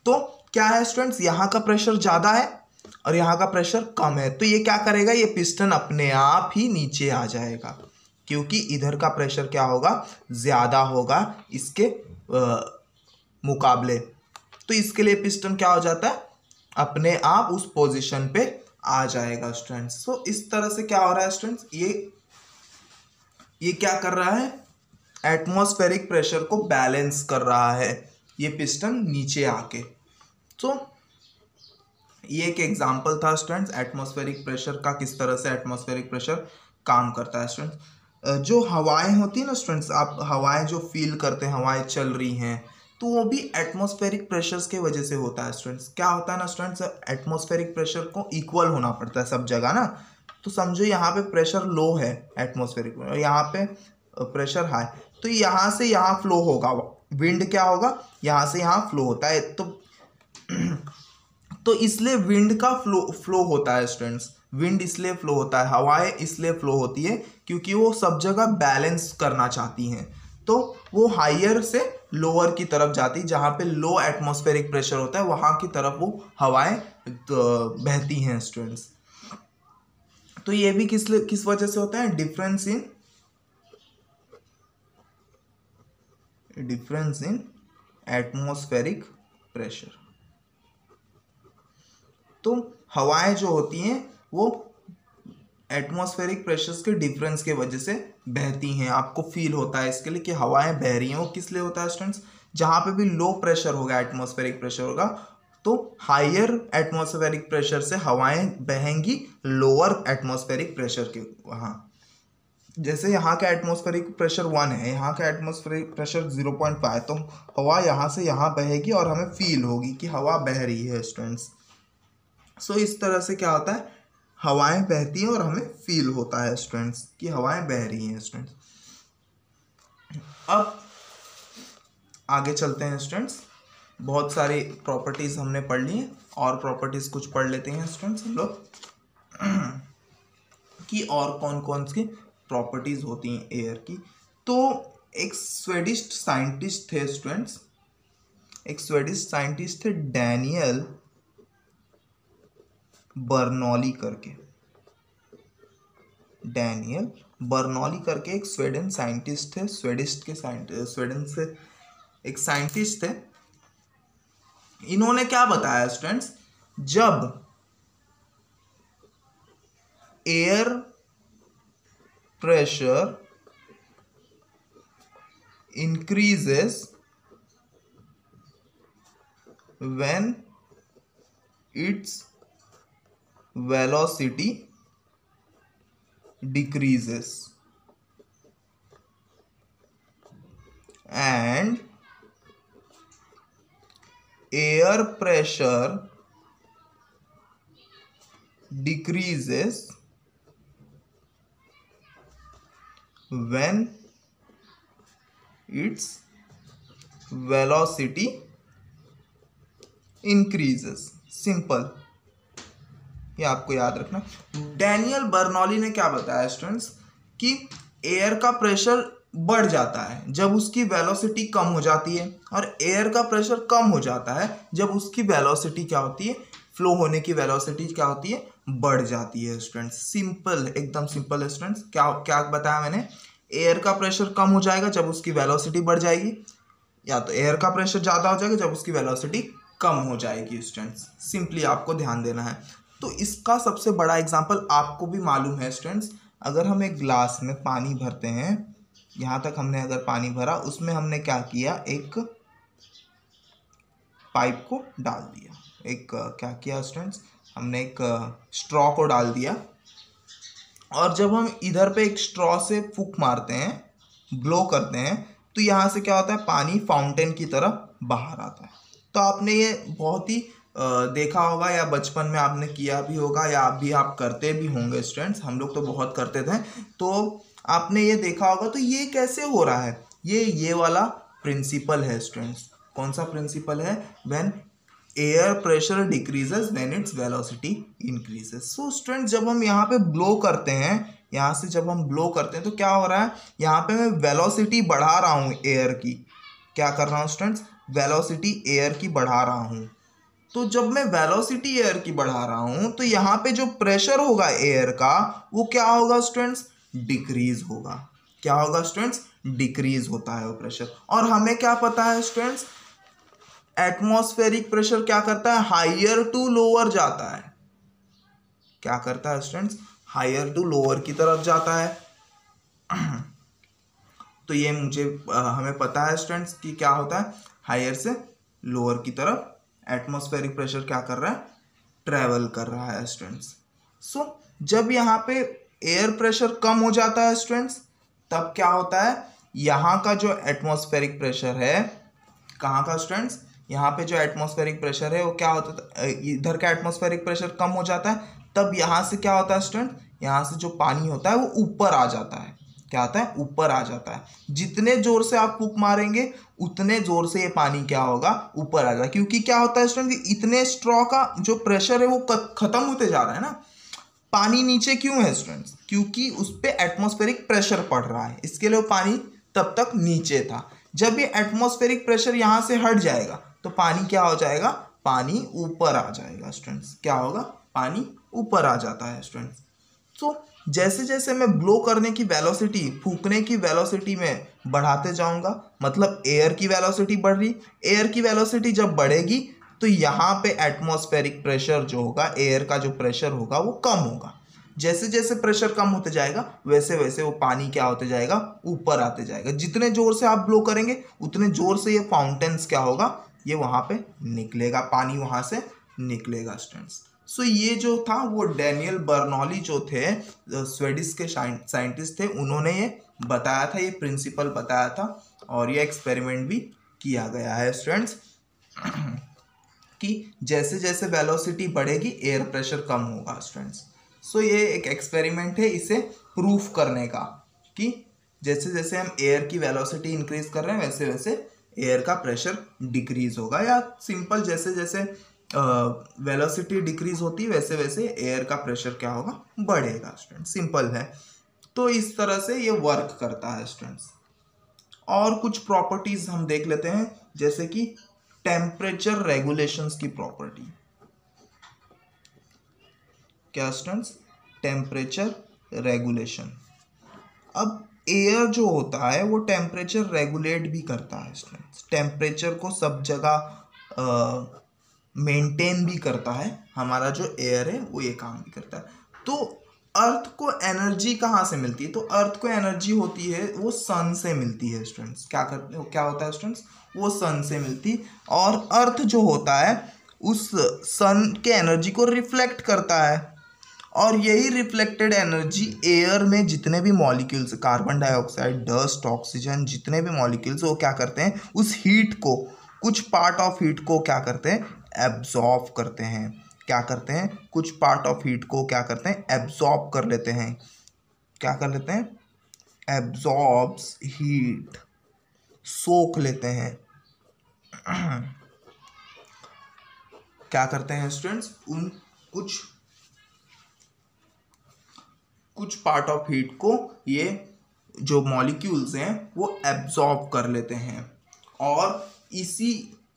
तो क्या है स्टूडेंट्स, यहाँ का प्रेशर ज़्यादा है और यहाँ का प्रेशर कम है, तो ये क्या करेगा, ये पिस्टन अपने आप ही नीचे आ जाएगा, क्योंकि इधर का प्रेशर क्या होगा, ज़्यादा होगा इसके मुकाबले। तो इसके लिए पिस्टन क्या हो जाता है, अपने आप उस पोजीशन पे आ जाएगा स्टूडेंट्स। तो इस तरह से क्या हो रहा है स्टूडेंट्स, ये क्या कर रहा है, एटमॉस्फेरिक प्रेशर को बैलेंस कर रहा है ये पिस्टन नीचे आके। तो ये एक एग्जांपल था स्टूडेंट्स एटमॉस्फेरिक प्रेशर का, किस तरह से एटमॉस्फेरिक प्रेशर काम करता है स्टूडेंट्स। जो हवाएं होती है ना स्टूडेंट्स, आप हवाएं जो फील करते हैं, हवाएं चल रही हैं, तो वो भी एटमॉस्फेरिक प्रेशर्स के वजह से होता है स्टूडेंट्स। क्या होता है ना स्टूडेंट्स, एटमॉस्फेरिक प्रेशर को इक्वल होना पड़ता है सब जगह ना। तो समझो यहाँ पे प्रेशर लो है एटमॉस्फेरिक, और यहाँ पे प्रेशर हाई, तो यहाँ से यहाँ फ्लो होगा, विंड क्या होगा, यहाँ से यहाँ फ्लो होता है। तो इसलिए विंड का फ्लो होता है स्टूडेंट्स, विंड इसलिए फ्लो होता है, हवाएं इसलिए फ्लो होती है क्योंकि वो सब जगह बैलेंस करना चाहती हैं। तो वो हायर से लोअर की तरफ जाती, जहाँ पे लो एटमॉस्फेरिक प्रेशर होता है वहाँ की तरफ वो हवाएं बहती हैं स्टूडेंट्स। तो ये भी किस वजह से होता है, डिफरेंस इन एटमॉस्फेरिक प्रेशर। तो हवाएं जो होती हैं वो एटमॉस्फेरिक प्रेशर्स के डिफरेंस के वजह से बहती हैं। आपको फील होता है इसके लिए कि हवाएं बह रही हैं, वो किस लिए होता है स्टूडेंट्स, जहाँ पे भी लो प्रेशर होगा, एटमॉस्फेरिक प्रेशर होगा, तो हायर एटमॉस्फेरिक प्रेशर से हवाएं बहेंगी लोअर एटमॉस्फेरिक प्रेशर के वहाँ। जैसे यहाँ का एटमॉस्फेरिक प्रेशर 1 है, यहाँ का एटमॉस्फेरिक प्रेशर 0.5, तो हवा यहाँ से यहाँ बहेगी और हमें फील होगी कि हवा बह रही है स्टूडेंट्स। सो इस तरह से क्या होता है, हवाएं बहती हैं और हमें फील होता है स्टूडेंट्स कि हवाएं बह रही हैं स्टूडेंट्स। अब आगे चलते हैं स्टूडेंट्स, बहुत सारी प्रॉपर्टीज़ हमने पढ़ ली हैं और प्रॉपर्टीज़ कुछ पढ़ लेते हैं स्टूडेंट्स हम लोग कि और कौन कौन सी प्रॉपर्टीज़ होती हैं एयर की। तो एक स्वीडिश साइंटिस्ट थे स्टूडेंट्स, एक स्वीडिश साइंटिस्ट थे डैनियल बर्नौली करके, डैनियल बर्नौली करके एक स्वीडन साइंटिस्ट थे, स्वीडन से एक साइंटिस्ट थे। इन्होंने क्या बताया स्टूडेंट्स, जब air pressure increases when its velocity decreases and air pressure decreases when its velocity increases। Simple, ये आपको याद रखना। डैनियल बर्नौली ने क्या बताया स्टूडेंट्स कि एयर का प्रेशर बढ़ जाता है जब उसकी वेलोसिटी कम हो जाती है, और एयर का प्रेशर कम हो जाता है जब उसकी वेलोसिटी क्या होती है, फ्लो होने की वेलोसिटी क्या होती है, बढ़ जाती है स्टूडेंट्स। सिंपल, एकदम सिंपल है स्टूडेंट्स। क्या क्या बताया मैंने, एयर का प्रेशर कम हो जाएगा जब उसकी वेलोसिटी बढ़ जाएगी, या तो एयर का प्रेशर ज़्यादा हो जाएगा जब उसकी वेलोसिटी कम हो जाएगी स्टूडेंट्स। सिंपली आपको ध्यान देना है। तो इसका सबसे बड़ा एग्जांपल आपको भी मालूम है स्टूडेंट्स, अगर हम एक ग्लास में पानी भरते हैं, यहाँ तक हमने अगर पानी भरा, उसमें हमने क्या किया, एक पाइप को डाल दिया, एक क्या किया स्टूडेंट्स, हमने एक स्ट्रॉ को डाल दिया, और जब हम इधर पे एक स्ट्रॉ से फूंक मारते हैं, ब्लो करते हैं, तो यहाँ से क्या होता है, पानी फाउंटेन की तरह बाहर आता है। तो आपने ये बहुत ही देखा होगा, या बचपन में आपने किया भी होगा, या आप करते भी होंगे स्टूडेंट्स, हम लोग तो बहुत करते थे, तो आपने ये देखा होगा। तो ये कैसे हो रहा है, ये वाला प्रिंसिपल है स्टूडेंट्स। कौन सा प्रिंसिपल है, when air pressure decreases when its velocity increases. So students, जब हम यहाँ पे ब्लो करते हैं, यहाँ से जब हम ब्लो करते हैं, तो क्या हो रहा है, यहाँ पे मैं वेलोसिटी बढ़ा रहा हूँ एयर की। क्या कर रहा हूँ स्टूडेंट्स, वेलोसिटी एयर की बढ़ा रहा हूँ। तो जब मैं वेलोसिटी एयर की बढ़ा रहा हूँ, तो यहाँ पे जो प्रेशर होगा एयर का, वो क्या होगा स्टूडेंट्स, डिक्रीज होगा। क्या होगा स्टूडेंट्स, डिक्रीज होता है वो प्रेशर। और हमें क्या पता है स्टूडेंट्स, एटमॉस्फेरिक प्रेशर क्या करता है, हाइयर टू लोअर जाता है। क्या करता है स्टूडेंट्स, हाइयर टू लोअर की तरफ जाता है। तो ये हमें पता है स्टूडेंट्स कि क्या होता है, हाइयर से लोअर की तरफ एटमॉस्फेरिक प्रेशर क्या कर रहा है, ट्रेवल कर रहा है स्टूडेंट्स। सो जब यहाँ पे एयर प्रेशर कम हो जाता है स्टूडेंट्स, तब क्या होता है, यहाँ का जो एटमॉस्फेरिक प्रेशर है, कहाँ का स्टूडेंट्स, यहाँ पे जो एटमॉस्फेरिक प्रेशर है वो क्या होता है, इधर का एटमॉस्फेरिक प्रेशर कम हो जाता है, तब यहाँ से क्या होता है स्टूडेंट, यहाँ से जो पानी होता है वो ऊपर आ जाता है। क्या आता है, ऊपर आ जाता है। जितने जोर से आप फूंक मारेंगे उतने जोर से ये पानी क्या होगा, ऊपर आ जाएगा। क्योंकि क्या होता है स्टूडेंट, इतने स्ट्रॉ का जो प्रेशर है वो खत्म होते जा रहा है ना। पानी नीचे क्यों है स्टूडेंट्स, क्योंकि उस पर एटमॉस्फेरिक प्रेशर पड़ रहा है, इसके लिए वो पानी तब तक नीचे था। जब ये एटमॉस्फेरिक प्रेशर यहाँ से हट जाएगा तो पानी क्या हो जाएगा, पानी ऊपर आ जाएगा स्टूडेंट्स। क्या होगा, पानी ऊपर आ जाता है स्टूडेंट्स। तो जैसे जैसे मैं ब्लो करने की वेलोसिटी, फूंकने की वेलोसिटी में बढ़ाते जाऊंगा, मतलब एयर की वेलोसिटी बढ़ रही, एयर की वेलोसिटी जब बढ़ेगी तो यहाँ पे एटमॉस्फेरिक प्रेशर जो होगा, एयर का जो प्रेशर होगा वो कम होगा। जैसे जैसे प्रेशर कम होते जाएगा वैसे वैसे वो पानी क्या होते जाएगा, ऊपर आते जाएगा। जितने जोर से आप ब्लो करेंगे उतने जोर से ये फाउंटेन्स क्या होगा, ये वहाँ पे निकलेगा, पानी वहाँ से निकलेगा स्टूडेंट्स। सो ये जो था वो डैनियल बर्नौली जो थे स्वीडिश के साइंटिस्ट थे, उन्होंने ये बताया था, ये प्रिंसिपल बताया था और ये एक्सपेरिमेंट भी किया गया है स्टूडेंट्स कि जैसे जैसे वेलोसिटी बढ़ेगी एयर प्रेशर कम होगा स्टूडेंट्स। सो ये एक एक्सपेरिमेंट है इसे प्रूफ करने का कि जैसे जैसे हम एयर की वेलोसिटी इंक्रीज कर रहे हैं वैसे वैसे एयर का प्रेशर डिक्रीज होगा, या सिंपल जैसे जैसे वेलोसिटी डिक्रीज होती है वैसे वैसे एयर का प्रेशर क्या होगा, बढ़ेगा स्टूडेंट, सिंपल है। तो इस तरह से ये वर्क करता है स्टूडेंट्स। और कुछ प्रॉपर्टीज हम देख लेते हैं, जैसे कि टेम्परेचर रेगुलेशंस की प्रॉपर्टी। क्या स्टूडेंट्स? Temperature regulation. अब एयर जो होता है वो टेम्परेचर रेगुलेट भी करता है स्टूडेंट्स, टेम्परेचर को सब जगह मेंटेन भी करता है। हमारा जो एयर है वो ये काम भी करता है। तो अर्थ को एनर्जी कहाँ से मिलती है? तो अर्थ को एनर्जी होती है वो सन से मिलती है स्टूडेंट्स। क्या होता है स्टूडेंट्स? वो सन से मिलती, और अर्थ जो होता है उस सन के एनर्जी को रिफ्लेक्ट करता है, और यही रिफ्लेक्टेड एनर्जी एयर में जितने भी molecules, carbon dioxide, dust, oxygen, जितने भी मॉलिक्यूल्स वो क्या करते हैं, उस हीट को, कुछ पार्ट ऑफ हीट को क्या करते हैं, एब्जॉर्ब करते हैं। क्या करते हैं? कुछ पार्ट ऑफ हीट को क्या करते हैं, एब्जॉर्ब कर लेते हैं। क्या कर लेते हैं? एब्जॉर्ब्स हीट, सोख लेते हैं। क्या करते हैं स्टूडेंट्स? उन कुछ पार्ट ऑफ हीट को ये जो मॉलिक्यूल्स हैं वो एब्जॉर्ब कर लेते हैं, और इसी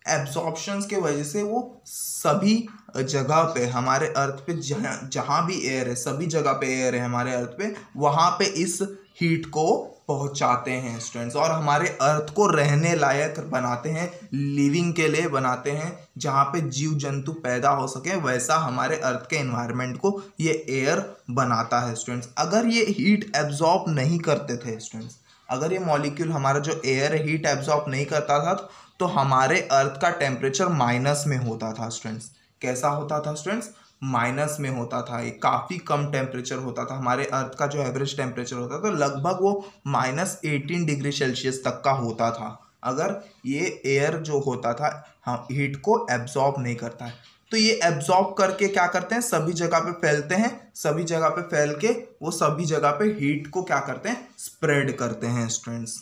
एब्जॉर्प्शंस के वजह से वो सभी जगह पे हमारे अर्थ पे जहाँ भी एयर है, सभी जगह पे एयर है हमारे अर्थ पे, वहाँ पे इस हीट को पहुँचाते हैं स्टूडेंट्स, और हमारे अर्थ को रहने लायक बनाते हैं, लिविंग के लिए बनाते हैं, जहाँ पे जीव जंतु पैदा हो सके वैसा हमारे अर्थ के एनवायरनमेंट को ये एयर बनाता है स्टूडेंट्स। अगर ये हीट एब्जॉर्ब नहीं करते थे स्टूडेंट्स, अगर ये मॉलिक्यूल हमारा जो एयर है हीट एब्जॉर्ब नहीं करता था तो हमारे अर्थ का टेम्परेचर माइनस में होता था स्टूडेंट्स। कैसा होता था स्टूडेंट्स? माइनस में होता था, ये काफ़ी कम टेम्परेचर होता था। हमारे अर्थ का जो एवरेज टेम्परेचर होता था लगभग वो -18 डिग्री सेल्सियस तक का होता था, अगर ये एयर जो होता था हीट को एब्जॉर्ब नहीं करता है। तो ये एब्जॉर्ब करके क्या करते हैं, सभी जगह पे फैलते हैं, सभी जगह पे फैल के वो सभी जगह पे हीट को क्या करते हैं, स्प्रेड करते हैं स्टूडेंट्स।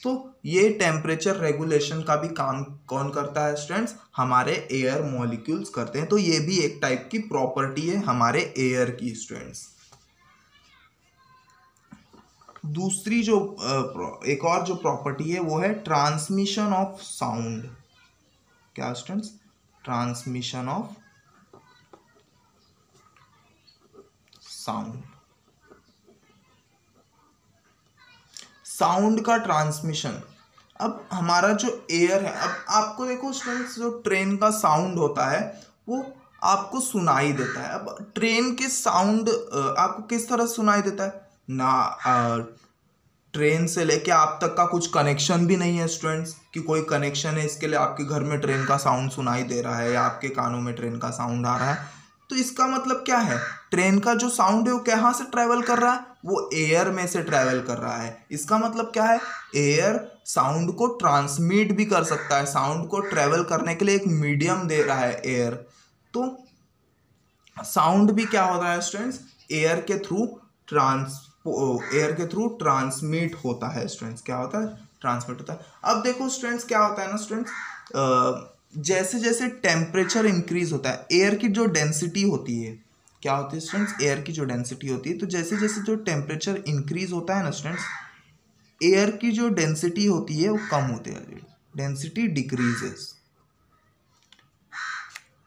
तो ये टेम्परेचर रेगुलेशन का भी काम कौन करता है स्टूडेंट्स? हमारे एयर मॉलिक्यूल्स करते हैं। तो ये भी एक टाइप की प्रॉपर्टी है हमारे एयर की स्टूडेंट्स। दूसरी जो एक और जो प्रॉपर्टी है वो है ट्रांसमिशन ऑफ साउंड। क्या students? Transmission of sound. Sound का ट्रांसमिशन। अब हमारा जो एयर है, अब आपको देखो स्टूडेंट्स, जो ट्रेन का साउंड होता है वो आपको सुनाई देता है। अब ट्रेन के साउंड आपको किस तरह सुनाई देता है ना, ट्रेन से लेके आप तक का कुछ कनेक्शन भी नहीं है स्टूडेंट्स, कि कोई कनेक्शन है इसके लिए आपके घर में ट्रेन का साउंड सुनाई दे रहा है या आपके कानों में ट्रेन का साउंड आ रहा है। तो इसका मतलब क्या है? ट्रेन का जो साउंड है वो कहाँ से ट्रैवल कर रहा है? वो एयर में से ट्रैवल कर रहा है। इसका मतलब क्या है? एयर साउंड को ट्रांसमिट भी कर सकता है, साउंड को ट्रैवल करने के लिए एक मीडियम दे रहा है एयर। तो साउंड भी क्या होता है स्टूडेंट्स? एयर के थ्रू ट्रांसमिट होता है स्टूडेंट्स। क्या होता है? ट्रांसमिट होता है। अब देखो स्टूडेंट्स क्या होता है ना स्टूडेंट्स, जैसे जैसे टेम्परेचर इंक्रीज होता है, एयर की जो डेंसिटी होती है, क्या होती है स्टूडेंट्स? एयर की जो डेंसिटी होती है, तो जैसे जैसे जो टेम्परेचर इंक्रीज होता है ना स्टूडेंट्स, एयर की जो डेंसिटी होती है वो कम होती है, density decreases.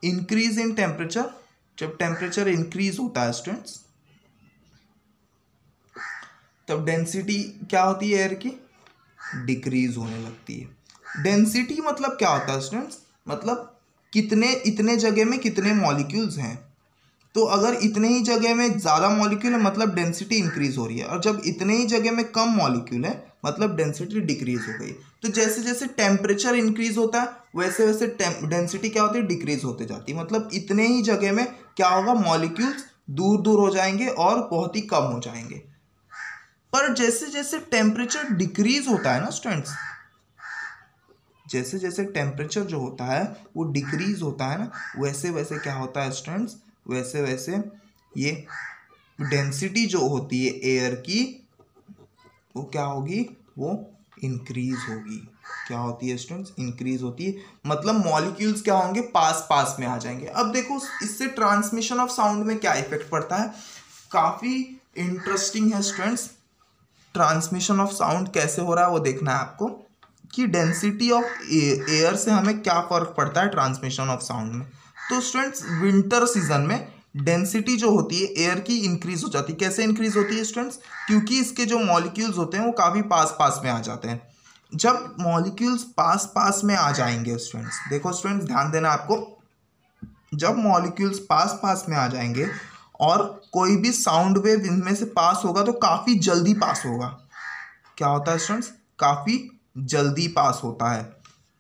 Increase in temperature, जब टेम्परेचर इंक्रीज होता है स्टूडेंट्स तब डेंसिटी क्या होती है एयर की? डिक्रीज होने लगती है। डेंसिटी मतलब क्या होता है स्टूडेंट्स? मतलब इतने जगह में कितने मॉलिक्यूल्स हैं। तो अगर इतने ही जगह में ज़्यादा मॉलिक्यूल है मतलब डेंसिटी इंक्रीज हो रही है, और जब इतने ही जगह में कम मॉलिक्यूल है मतलब डेंसिटी डिक्रीज हो गई। तो जैसे जैसे टेम्परेचर इंक्रीज होता है वैसे वैसे डेंसिटी क्या होती है, डिक्रीज होते जाती है। मतलब इतने ही जगह में क्या होगा, मॉलिक्यूल्स दूर दूर हो जाएंगे और बहुत ही कम हो जाएंगे। पर जैसे जैसे टेम्परेचर डिक्रीज होता है ना स्टूडेंट्स, जैसे जैसे टेम्परेचर जो होता है वो डिक्रीज होता है ना, वैसे वैसे क्या होता है स्टूडेंट्स, वैसे वैसे ये डेंसिटी जो होती है एयर की वो क्या होगी, वो इंक्रीज होगी। क्या होती है स्टूडेंट्स, इंक्रीज होती है। मतलब मॉलिक्यूल्स क्या होंगे, पास पास में आ जाएंगे। अब देखो इससे ट्रांसमिशन ऑफ साउंड में क्या इफेक्ट पड़ता है, काफी इंटरेस्टिंग है स्टूडेंट्स। ट्रांसमिशन ऑफ साउंड कैसे हो रहा है वो देखना है आपको, कि डेंसिटी ऑफ एयर से हमें क्या फर्क पड़ता है ट्रांसमिशन ऑफ साउंड में। तो स्टूडेंट्स विंटर सीजन में डेंसिटी जो होती है एयर की इंक्रीज हो जाती है। कैसे इंक्रीज होती है स्टूडेंट्स, क्योंकि इसके जो मॉलिक्यूल्स होते हैं वो काफ़ी पास पास में आ जाते हैं। जब मॉलिक्यूल्स पास पास में आ जाएंगे स्टूडेंट्स, देखो स्टूडेंट्स ध्यान देना आपको, जब मॉलिक्यूल्स पास पास में आ जाएंगे और कोई भी साउंड वेव इनमें से पास होगा तो काफ़ी जल्दी पास होगा। क्या होता है स्टूडेंट्स, काफ़ी जल्दी पास होता है,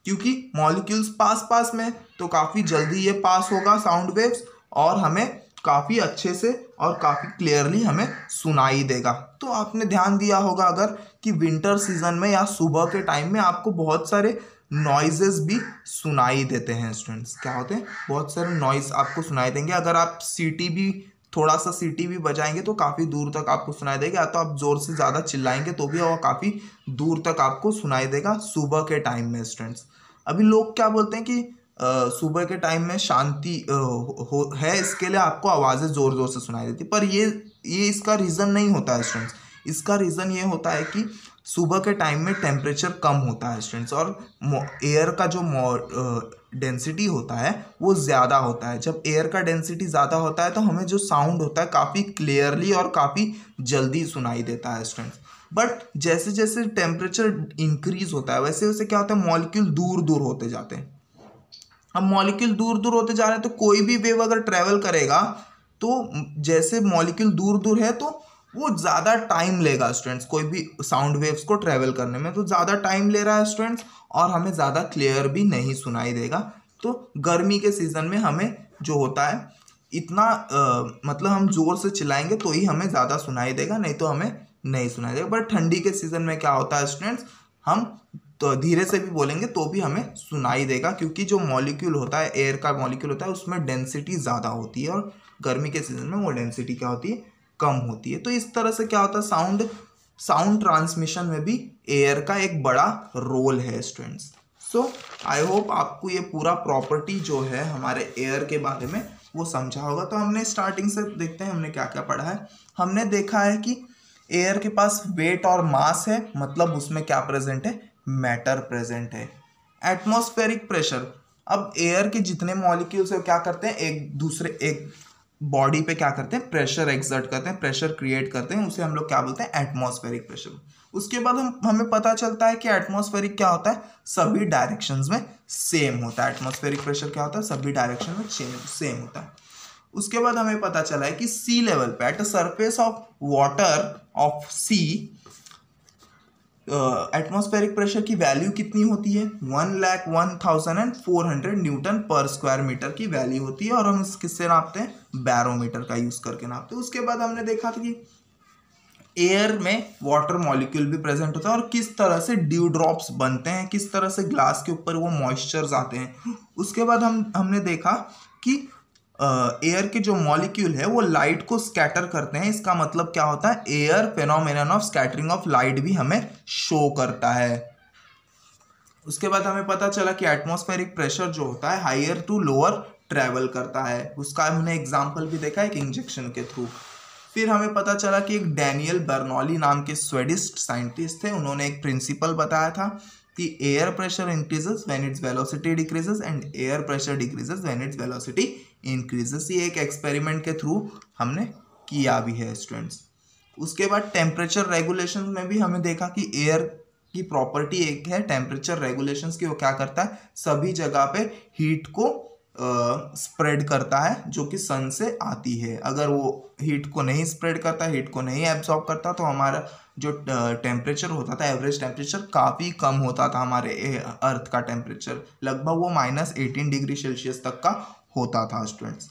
क्योंकि मॉलिक्यूल्स पास पास में तो काफ़ी जल्दी ये पास होगा साउंड वेव्स, और हमें काफ़ी अच्छे से और काफ़ी क्लियरली हमें सुनाई देगा। तो आपने ध्यान दिया होगा अगर कि विंटर सीजन में या सुबह के टाइम में आपको बहुत सारे नॉइजेस भी सुनाई देते हैं स्टूडेंट्स। क्या होते हैं, बहुत सारे नॉइज आपको सुनाई देंगे। अगर आप सीटी भी थोड़ा सा सीटी भी बजाएंगे तो काफ़ी दूर तक आपको सुनाई देगा, या तो आप ज़ोर से ज़्यादा चिल्लाएंगे तो भी वो काफ़ी दूर तक आपको सुनाई देगा सुबह के टाइम में स्टूडेंट्स। अभी लोग क्या बोलते हैं कि सुबह के टाइम में शांति है, इसके लिए आपको आवाज़ें ज़ोर ज़ोर से सुनाई देती, पर ये इसका रीज़न नहीं होता है स्टूडेंट्स। इसका रीज़न ये होता है कि सुबह के टाइम में टेम्परेचर कम होता है स्टूडेंट्स, और एयर का जो डेंसिटी होता है वो ज़्यादा होता है। जब एयर का डेंसिटी ज़्यादा होता है तो हमें जो साउंड होता है काफ़ी क्लियरली और काफ़ी जल्दी सुनाई देता है स्टूडेंट्स। बट जैसे जैसे टेम्परेचर इंक्रीज होता है वैसे वैसे क्या होता है, मॉलिक्यूल दूर दूर होते जाते हैं। अब मॉलिक्यूल दूर दूर होते जा रहे हैं तो कोई भी वेव अगर ट्रेवल करेगा तो जैसे मॉलिक्यूल दूर दूर है तो वो ज़्यादा टाइम लेगा स्टूडेंट्स, कोई भी साउंड वेव्स को ट्रेवल करने में तो ज़्यादा टाइम ले रहा है स्टूडेंट्स, और हमें ज़्यादा क्लियर भी नहीं सुनाई देगा। तो गर्मी के सीज़न में हमें जो होता है इतना मतलब हम ज़ोर से चिल्लाएंगे तो ही हमें ज़्यादा सुनाई देगा, नहीं तो हमें नहीं सुनाई देगा। बट ठंडी के सीज़न में क्या होता है स्टूडेंट्स, हम तो धीरे से भी बोलेंगे तो भी हमें सुनाई देगा, क्योंकि जो मॉलिक्यूल होता है, एयर का मॉलिक्यूल होता है, उसमें डेंसिटी ज़्यादा होती है, और गर्मी के सीज़न में वो डेंसिटी क्या होती है, कम होती है। तो इस तरह से क्या होता है, साउंड ट्रांसमिशन में भी एयर का एक बड़ा रोल है स्टूडेंट्स। सो आई होप आपको ये पूरा प्रॉपर्टी जो है हमारे एयर के बारे में वो समझा होगा। तो हमने स्टार्टिंग से देखते हैं हमने क्या क्या पढ़ा है। हमने देखा है कि एयर के पास वेट और मास है, मतलब उसमें क्या प्रेजेंट है, मैटर प्रेजेंट है। एटमॉस्फेरिक प्रेशर, अब एयर के जितने मॉलिक्यूल्स है क्या करते हैं, एक बॉडी पे क्या करते हैं, प्रेशर एक्सर्ट करते हैं, प्रेशर क्रिएट करते हैं, उसे हम लोग क्या बोलते हैं, एटमॉस्फेरिक प्रेशर। उसके बाद हमें पता चलता है कि एटमॉस्फेरिक क्या होता है, सभी डायरेक्शंस में सेम होता है। एटमॉस्फेरिक प्रेशर क्या होता है, सभी डायरेक्शन में सेम होता है। उसके बाद हमें पता चला है कि सी लेवल पे, at the surface of water of sea, atmospheric pressure की वैल्यू कितनी होती है, 1,01,400 न्यूटन पर स्क्वायर मीटर की वैल्यू होती है, और हम किससे नापते हैं, बैरोमीटर का यूज करके नापते हैं। उसके बाद हमने देखा था कि एयर में वाटर मॉलिक्यूल भी प्रेजेंट होता है, और किस तरह से ड्यू ड्रॉप्स बनते हैं, किस तरह से ग्लास के ऊपर वो मॉइस्चर्स आते हैं। उसके बाद हमने देखा कि एयर के जो मॉलिक्यूल है वो लाइट को स्कैटर करते हैं। इसका मतलब क्या होता है, air phenomenon of scattering of light भी हमें शो करता है। उसके बाद हमें पता चला कि एटमॉस्फेरिक प्रेशर जो होता है हायर टू लोअर ट्रेवल करता है। उसका हमने एग्जाम्पल भी देखा एक इंजेक्शन के थ्रू। फिर हमें पता चला कि एक डैनियल बर्नौली नाम के स्वीडिश साइंटिस्ट थे, उन्होंने एक प्रिंसिपल बताया था कि air pressure increases when its velocity decreases and air pressure decreases when its velocity increases. ये एक एक्सपेरिमेंट के थ्रू हमने किया भी है स्टूडेंट्स। उसके बाद टेम्परेचर रेगुलेशन में भी हमें देखा कि एयर की प्रॉपर्टी एक है टेम्परेचर रेगुलेशंस की, वो क्या करता है, सभी जगह पे हीट को स्प्रेड करता है जो कि सन से आती है। अगर वो हीट को नहीं स्प्रेड करता, हीट को नहीं एब्जॉर्ब करता, तो हमारा जो टेम्परेचर होता था, एवरेज टेम्परेचर काफ़ी कम होता था हमारे अर्थ का टेम्परेचर, लगभग वो -18 डिग्री सेल्सियस तक का होता था स्टूडेंट्स।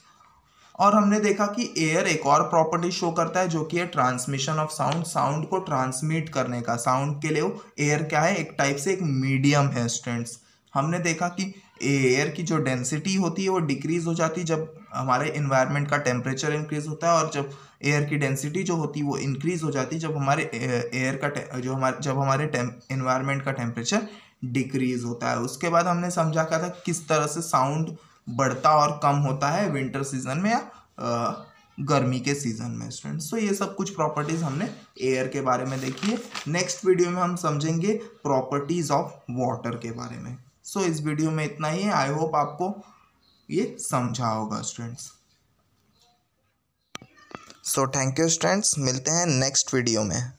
और हमने देखा कि एयर एक और प्रॉपर्टी शो करता है जो कि है ट्रांसमिशन ऑफ साउंड, साउंड को ट्रांसमिट करने का। साउंड के लिए एयर क्या है, एक टाइप से एक मीडियम है स्टूडेंट्स। हमने देखा कि एयर की जो डेंसिटी होती है वो डिक्रीज हो जाती है जब हमारे इन्वायरमेंट का टेम्परेचर इंक्रीज होता है, और जब एयर की डेंसिटी जो होती है वो इंक्रीज हो जाती है जब हमारे एयर का जब हमारे इन्वायरमेंट का टेम्परेचर डिक्रीज होता है। उसके बाद हमने समझा क्या था किस तरह से साउंड बढ़ता और कम होता है विंटर सीजन में या गर्मी के सीजन में स्टूडेंट्स। तो ये सब कुछ प्रॉपर्टीज हमने एयर के बारे में देखी है। नेक्स्ट वीडियो में हम समझेंगे प्रॉपर्टीज ऑफ वाटर के बारे में। सो इस वीडियो में इतना ही है। आई होप आपको ये समझा होगा students. So thank you students, मिलते हैं नेक्स्ट वीडियो में।